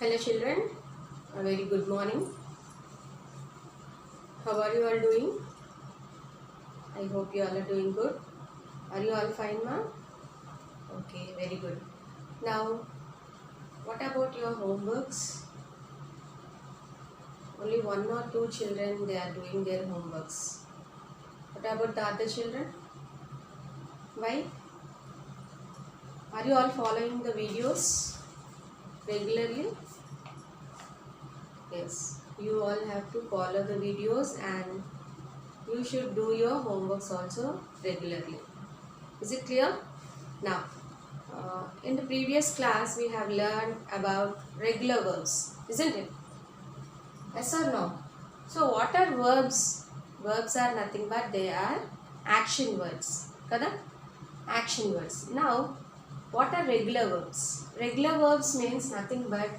Hello children, a very good morning. How are you all doing? I hope you all are doing good. Are you all fine, ma? Okay, very good. Now, what about your homeworks? Only one or two children they are doing their homeworks. What about the other children? Why? Are you all following the videos regularly? Yes, you all have to follow the videos and you should do your homeworks also regularly. Is it clear? Now, in the previous class we have learned about regular verbs, isn't it? Yes or no? So what are verbs? Verbs are nothing but they are action words. Kada? Action words. Now, what are regular verbs? Regular verbs means nothing but,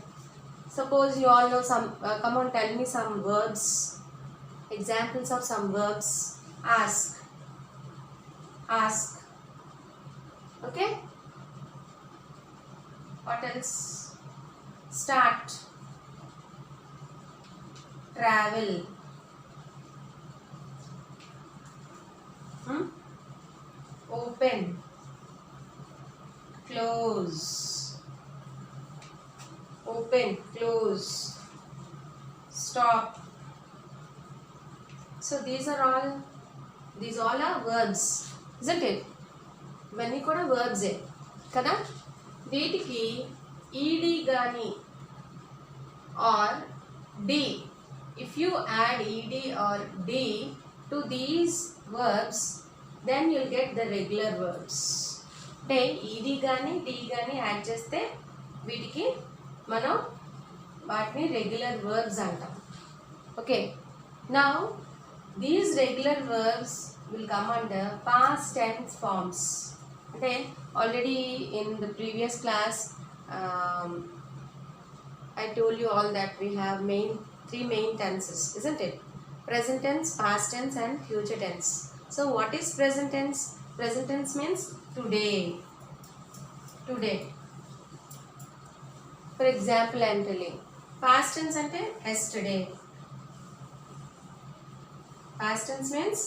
suppose you all know some, come on, tell me some verbs. Examples of some verbs. Ask. Ask. Okay? What else? Start. Travel. Open. Close. Open. Close. Stop. So these all are verbs, isn't it? ఇవన్నీ కూడా వర్బ్సే కదా. వీటికి E D కానీ or D, if you add E D or D to these verbs then you'll get the regular verbs. అంటే E D కానీ D కానీ add చేస్తే వీటికి మనం వాటిని రెగ్యులర్ వర్బ్స్ అంటాం. Okay, now these regular verbs will come under past tense forms. Okay, already in the previous class I told you all that we have three main tenses, isn't it? Present tense, past tense and future tense. So what is present tense? Present tense means today. Today. For example, I am telling past tense ante yesterday. Past tense means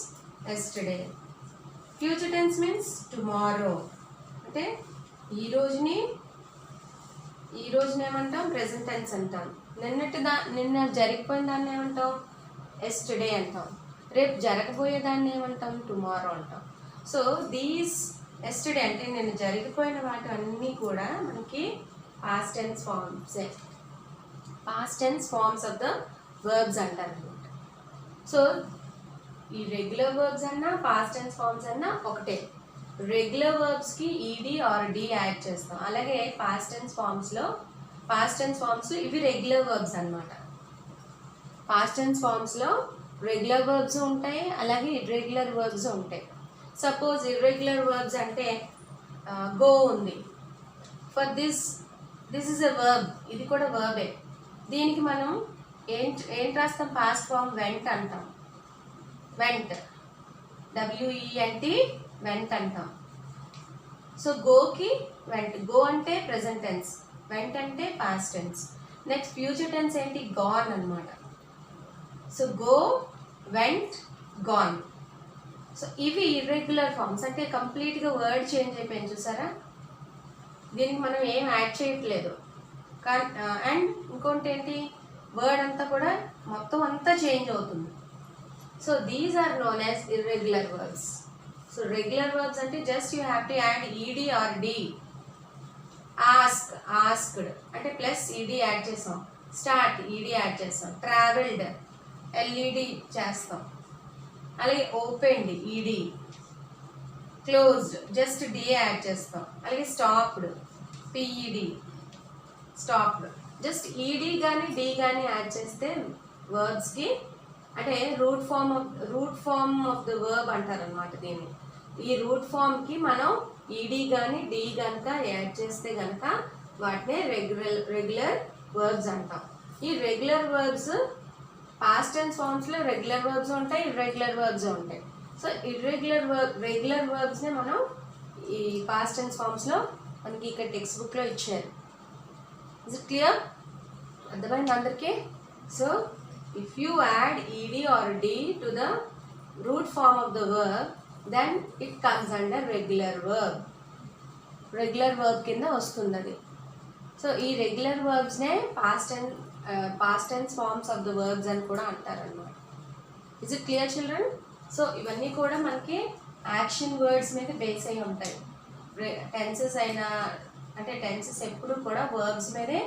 yesterday. Future tense means tomorrow. అంటే ఈ రోజుని ఏమంటాం? Present tense అంటాం. నిన్న జరిగిపోయిన దాన్ని ఏమంటాం? Yesterday అంటాం. రేపు జరగబోయే దాన్ని ఏమంటాం? టుమారో అంటాం. సో దీస్ ఎస్టర్డే అంటే నిన్న జరిగిపోయిన వాటి అన్నీ కూడా మనకి పాస్ట్ టెన్స్ ఫార్మ్సే. Past tense forms of the verbs అంటారు అనమాట. సో ఈ రెగ్యులర్ వర్బ్స్ అన్నా పాస్ట్ టెన్స్ ఫార్మ్స్ అన్నా ఒకటే. రెగ్యులర్ వర్బ్స్కి ఈడి ఆర్ డి యాడ్ చేస్తాం. అలాగే పాస్ట్ టెన్స్ ఫార్మ్స్లో ఇవి రెగ్యులర్ వర్బ్స్ అన్నమాట. పాస్ట్ టెన్స్ ఫార్మ్స్లో రెగ్యులర్ వర్బ్స్ ఉంటాయి, అలాగే ఇర్రెగ్యులర్ వర్బ్స్ ఉంటాయి. సపోజ్ ఇర్రెగ్యులర్ వర్బ్స్ అంటే గో ఉంది. For this is a verb, ఇది కూడా వర్బే. దీనికి మనం ఏంటి రాస్తాం? పాస్ట్ ఫార్మ్ వెంట్ అంటాం. వెంట్, డబ్ల్యూఈఎన్టీ, వెంట్ అంటాం. సో గోకి వెంట్, గో అంటే ప్రెజెంట్ టెన్స్, వెంట్ అంటే past tense. Next future tense ఏంటి? గాన్ అనమాట. So go, went, gone. So ఇవి ఇర్రెగ్యులర్ ఫార్మ్స్, అంటే కంప్లీట్గా వర్డ్ చేంజ్ అయిపోయింది చూసారా. దీనికి మనం ఏం యాడ్ చేయట్లేదు. అండ్ ఇంకోటి ఏంటి? వర్డ్ అంతా కూడా మొత్తం అంతా చేంజ్ అవుతుంది. So these are known as irregular verbs. So regular verbs ante just you have to add ed or d. Ask, asked ante plus ed add chesam. Start, ed add chesam. Traveled, led chestam. Alage opened, ed. Closed, just d add chestam. Alage stopped, ped. Stopped. Just ed gaani d gaani add cheste verbs ki అంటే root form of the verb అంటారు అనమాట దీన్ని. ఈ route ఫామ్కి మనం ఈడి కానీ D కనుక add చేస్తే కనుక వాటినే రెగ్యులర్ వర్బ్స్ అంటాం. ఈ రెగ్యులర్ వర్బ్స్ పాస్ట్ టెన్స్ ఫార్మ్స్లో రెగ్యులర్ వర్బ్స్ ఉంటాయి, ఇర్రెగ్యులర్ వర్బ్స్ ఉంటాయి. సో రెగ్యులర్ వర్బ్స్నే మనం ఈ పాస్ట్ టెన్స్ ఫార్మ్స్లో మనకి ఇక్కడ టెక్స్ట్ బుక్లో ఇచ్చారు. Is it clear? అర్థమైంది అందరికీ? So if you add E D or D to the root form of the verb then it comes under regular verb. Regular verb కింద వస్తుంది అది. సో ఈ రెగ్యులర్ వర్బ్స్నే past tense forms of the verbs అని కూడా అంటారనమాట. Is it clear children? So ఇవన్నీ కూడా మనకి యాక్షన్ వర్డ్స్ మీద బేస్ అయి ఉంటాయి. టెన్సెస్ అయినా అంటే టెన్సెస్ ఎప్పుడు కూడా వర్బ్స్ మీదే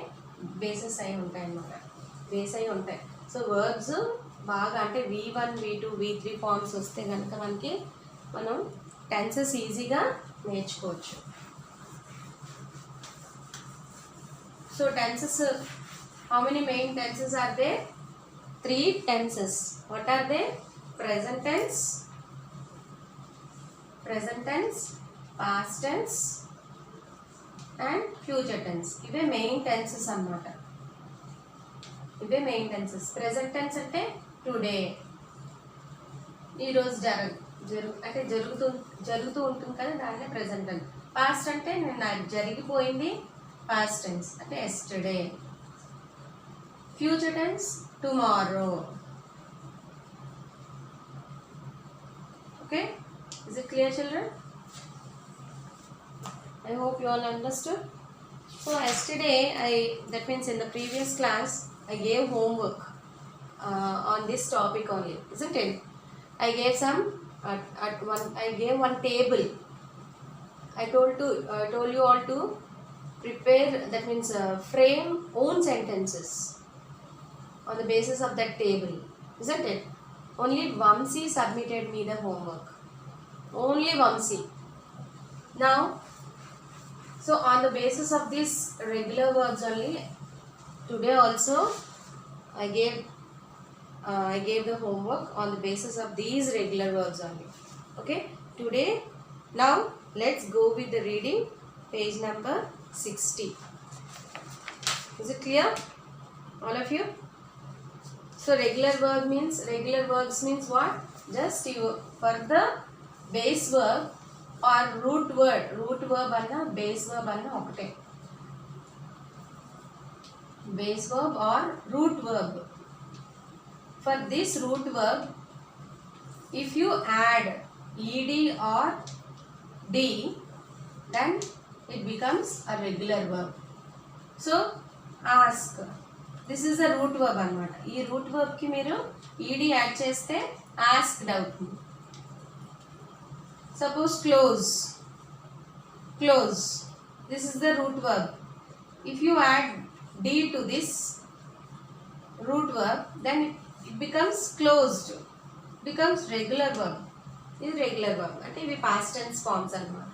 బేసెస్ అయి ఉంటాయి అన్నమాట, బేస్ అయి ఉంటాయి. సో వర్బ్స్ బాగా అంటే V1, V2, V3 ఫార్మ్స్ వస్తే కనుక మనం టెన్సెస్ ఈజీగా నేర్చుకోవచ్చు. So tenses, how many main tenses are they? 3 tenses. What are they? Present tense, past tense and future tense. ఇవే మెయిన్ టెన్సెస్ అన్నమాట. ఇవే మెయిన్ టెన్సెస్. ప్రెజెంట్ టెన్స్ అంటే టుడే, ఈరోజు అంటే జరుగుతూ ఉంటుంది కదా, దాన్నే ప్రెజెంట్ టెన్స్. పాస్ట్ అంటే నిన్న జరిగిపోయింది, పాస్ట్ టెన్స్ అంటే yesterday. Future tense tomorrow. Okay, is it clear children? I hope you all understood. So yesterday that means in the previous class I gave homework on this topic only, isn't it? I gave I gave one table. I told you all to prepare, that means frame own sentences on the basis of that table, isn't it? Only Vamsi submitted me the homework. Only Vamsi. Now, so on the basis of these regular verbs only, today also I gave the homework on the basis of these regular verbs only. Okay? Today, now let's go with the reading, page number 60. Is it clear, all of you? So regular verbs means what? Just you for the base verb or root verb anna base verb anna okate. Base verb or root verb. For this root verb, if you add ed or d, then it becomes a regular verb. So ask. This is the root verb అనమాట. ఈ route వర్బ్కి మీరు ఈడి add చేస్తే asked అవుతుంది. Suppose close, this is the root verb. If you add D to this root verb then it becomes closed, becomes regular verb. ఇది regular verb అంటే ఇవి past tense forms అనమాట.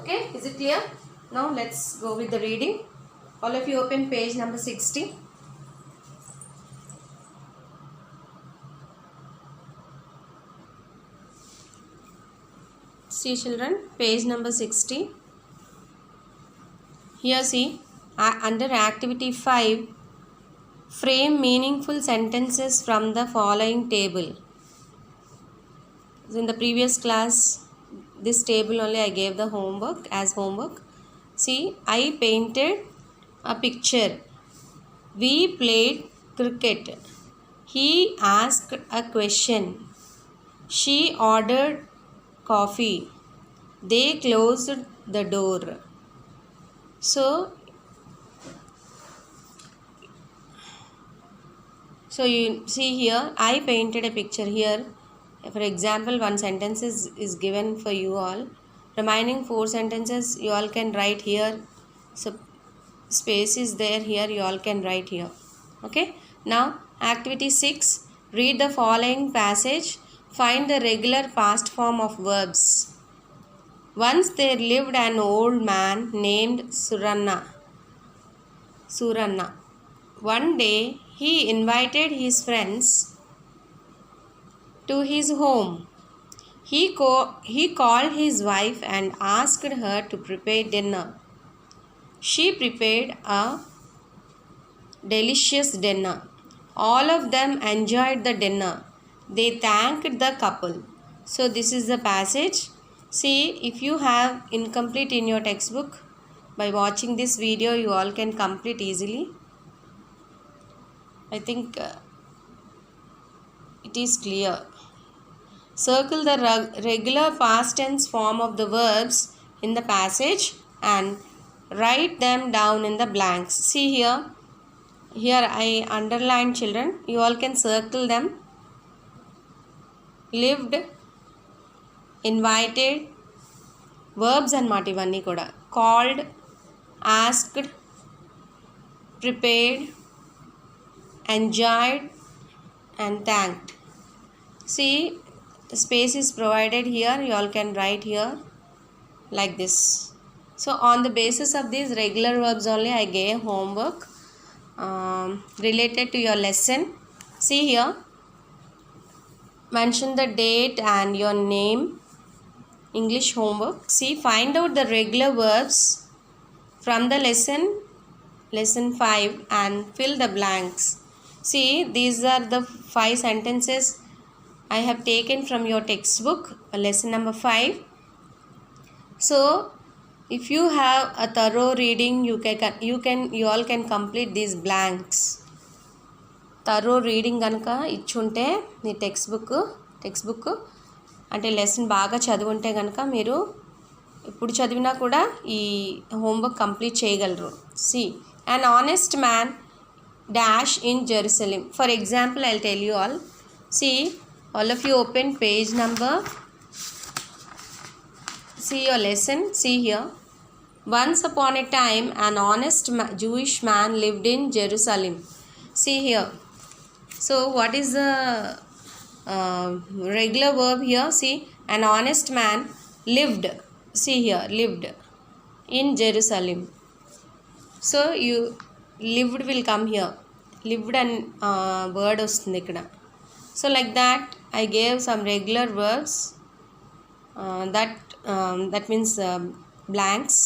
Okay, is it clear? Now let's go with the reading. All of you open page number 60. See children, page number 60. Here see, under activity 5, frame meaningful sentences from the following table. So in the previous class, this table only I gave the homework as homework. See, I painted a picture. We played cricket. He asked a question. She ordered coffee. They closed the door. So you see here, I painted a picture. Here for example, one sentence is given for you all. Remaining 4 sentences you all can write here. So space is there here, you all can write here. Okay, now activity 6, read the following passage. Find the regular past form of verbs. Once there lived an old man named Suranna. One day he invited his friends to his home. He called his wife and asked her to prepare dinner. She prepared a delicious dinner. All of them enjoyed the dinner. They thanked the couple. So this is the passage. See, if you have incomplete in your textbook, by watching this video you all can complete easily. I think it is clear. Circle the regular past tense form of the verbs in the passage and write them down in the blanks. See here. Here I underlined, children. You all can circle them. Lived, invited, verbs అన్నమాట ఇవన్నీ కూడా. Called, asked, prepared, enjoyed and thanked. See, space is provided here. You all can write here like this. So on the basis of these regular verbs only I gave homework related to your lesson. See here, mention the date and your name. English homework. See, find out the regular verbs from the lesson 5 and fill the blanks. See, these are the 5 sentences I have taken from your textbook, lesson number 5. So if you have a thorough reading, you all can complete these blanks. Thorough reading ganaka ichunte nee textbook అంటే lesson బాగా చదువుంటే కనుక మీరు ఇప్పుడు చదివినా కూడా ఈ homework complete చేయగలరు. See, an honest man dash in Jerusalem. For example, I'll tell you all. See, all of you open page number. See your lesson. See here. Once upon a time, an honest Jewish man lived in Jerusalem. See here. So, what is the regular verb here? See, an honest man lived. See here, lived in Jerusalem. So, you lived will come here. Lived and word వస్తుంది ఇక్కడ. So, like that, I gave some regular verbs. That means blanks.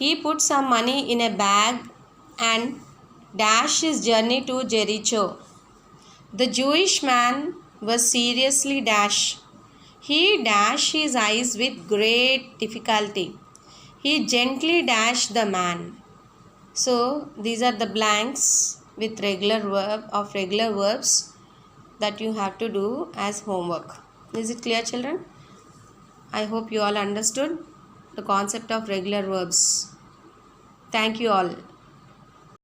He put some money in a bag and dashed his journey to Jericho. The Jewish man was seriously dashed. He dashed his eyes with great difficulty. He gently dashed the man. So these are the blanks with regular verbs that you have to do as homework. Is it clear, children? I hope you all understood the concept of regular verbs. Thank you all.